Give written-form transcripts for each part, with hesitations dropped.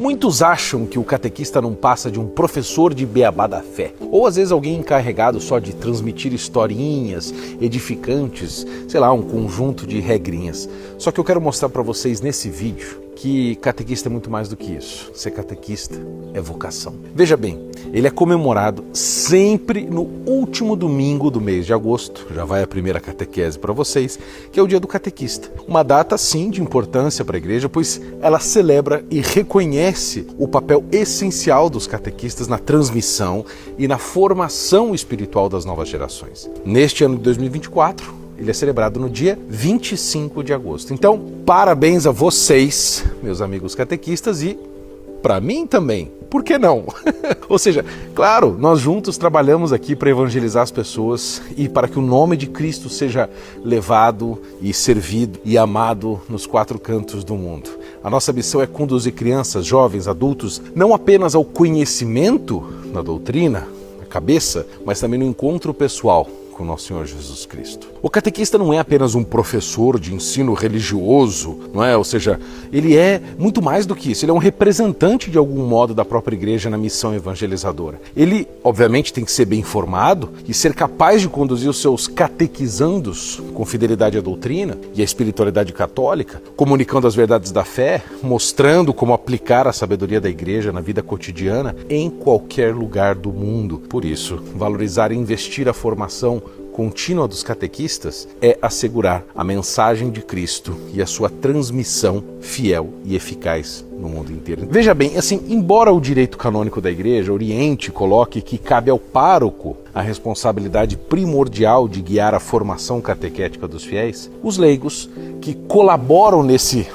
Muitos acham que o catequista não passa de um professor de beabá da fé, ou às vezes alguém encarregado só de transmitir historinhas edificantes, sei lá, um conjunto de regrinhas. Só que eu quero mostrar para vocês nesse vídeo que catequista é muito mais do que isso. Ser catequista é vocação. Veja bem, ele é comemorado sempre no último domingo do mês de agosto, já vai a primeira catequese para vocês, que é o dia do catequista. Uma data, sim, de importância para a igreja, pois ela celebra e reconhece o papel essencial dos catequistas na transmissão e na formação espiritual das novas gerações. Neste ano de 2024, ele é celebrado no dia 25 de agosto. Então, parabéns a vocês, meus amigos catequistas, e para mim também. Por que não? Ou seja, claro, nós juntos trabalhamos aqui para evangelizar as pessoas e para que o nome de Cristo seja levado e servido e amado nos quatro cantos do mundo. A nossa missão é conduzir crianças, jovens, adultos, não apenas ao conhecimento da doutrina, na cabeça, mas também no encontro pessoal com nosso Senhor Jesus Cristo. O catequista não é apenas um professor de ensino religioso, não é? Ou seja, ele é muito mais do que isso. Ele é um representante de algum modo da própria igreja na missão evangelizadora. Ele, obviamente, tem que ser bem informado e ser capaz de conduzir os seus catequizandos com fidelidade à doutrina e à espiritualidade católica, comunicando as verdades da fé, mostrando como aplicar a sabedoria da igreja na vida cotidiana em qualquer lugar do mundo. Por isso, valorizar e investir a formação contínua dos catequistas é assegurar a mensagem de Cristo e a sua transmissão fiel e eficaz no mundo inteiro. Veja bem, assim, embora o direito canônico da igreja oriente e coloque que cabe ao pároco a responsabilidade primordial de guiar a formação catequética dos fiéis, os leigos que colaboram nesse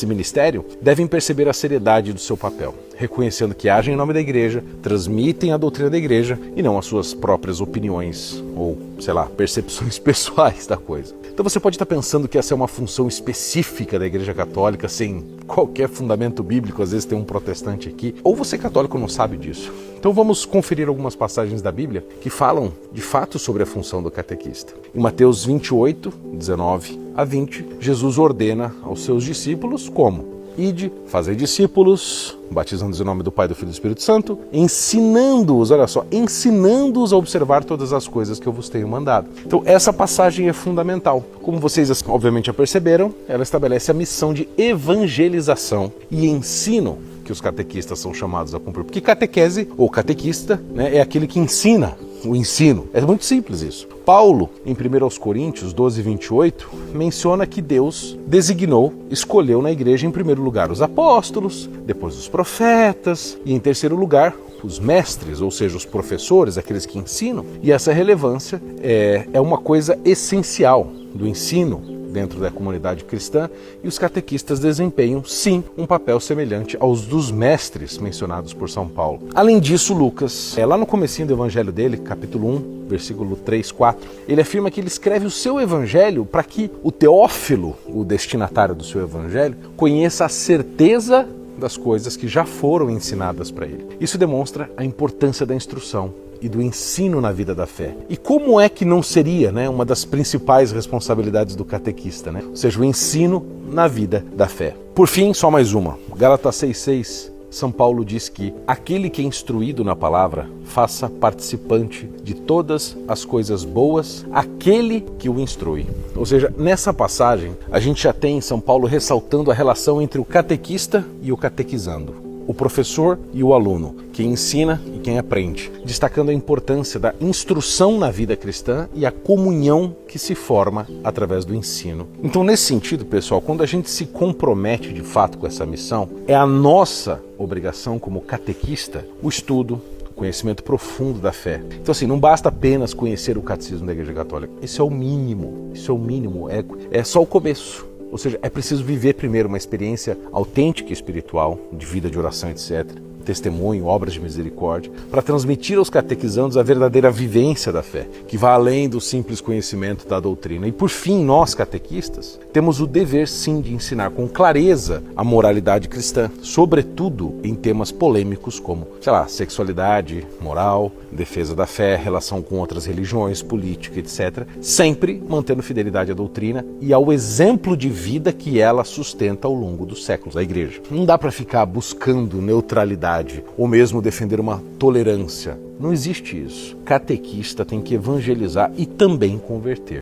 ministério devem perceber a seriedade do seu papel, reconhecendo que agem em nome da igreja, transmitem a doutrina da igreja e não as suas próprias opiniões ou, sei lá, percepções pessoais da coisa. Então você pode estar pensando que essa é uma função específica da Igreja Católica, sem qualquer fundamento bíblico, às vezes tem um protestante aqui, ou você católico não sabe disso. Então vamos conferir algumas passagens da Bíblia que falam de fato sobre a função do catequista. Em Mateus 28, 19 a 20, Jesus ordena aos seus discípulos como? Ide, fazei discípulos, batizando-os em nome do Pai, do Filho e do Espírito Santo, ensinando-os, olha só, ensinando-os a observar todas as coisas que eu vos tenho mandado. Então essa passagem é fundamental. Como vocês obviamente já perceberam, ela estabelece a missão de evangelização e ensino que os catequistas são chamados a cumprir. Porque catequese, ou catequista, né, é aquele que ensina o ensino. É muito simples isso. Paulo, em 1 Coríntios 12, 28, menciona que Deus designou, escolheu na igreja em primeiro lugar os apóstolos, depois os profetas e em terceiro lugar os mestres, ou seja, os professores, aqueles que ensinam. E essa relevância é uma coisa essencial do ensino dentro da comunidade cristã, e os catequistas desempenham, sim, um papel semelhante aos dos mestres mencionados por São Paulo. Além disso, Lucas, lá no comecinho do evangelho dele, capítulo 1, versículo 3, 4, ele afirma que ele escreve o seu evangelho para que o Teófilo, o destinatário do seu evangelho, conheça a certeza das coisas que já foram ensinadas para ele. Isso demonstra a importância da instrução e do ensino na vida da fé. E como é que não seria, né, uma das principais responsabilidades do catequista, né? Ou seja, o ensino na vida da fé. Por fim, só mais uma. Gálatas 6,6, São Paulo diz que aquele que é instruído na palavra, faça participante de todas as coisas boas aquele que o instrui. Ou seja, nessa passagem, a gente já tem São Paulo ressaltando a relação entre o catequista e o catequizando, o professor e o aluno, quem ensina e quem aprende, destacando a importância da instrução na vida cristã e a comunhão que se forma através do ensino. Então, nesse sentido, pessoal, quando a gente se compromete de fato com essa missão, é a nossa obrigação como catequista o estudo, o conhecimento profundo da fé. Então, assim, não basta apenas conhecer o catecismo da Igreja Católica. Isso é o mínimo, é só o começo. Ou seja, é preciso viver primeiro uma experiência autêntica e espiritual, de vida, de oração, etc. testemunho, obras de misericórdia, para transmitir aos catequizandos a verdadeira vivência da fé, que vai além do simples conhecimento da doutrina. E por fim, nós catequistas temos o dever sim de ensinar com clareza a moralidade cristã, sobretudo em temas polêmicos como, sexualidade, moral, defesa da fé, relação com outras religiões, política, etc., sempre mantendo fidelidade à doutrina e ao exemplo de vida que ela sustenta ao longo dos séculos, a Igreja. Não dá para ficar buscando neutralidade ou mesmo defender uma tolerância. Não existe isso. Catequista tem que evangelizar e também converter.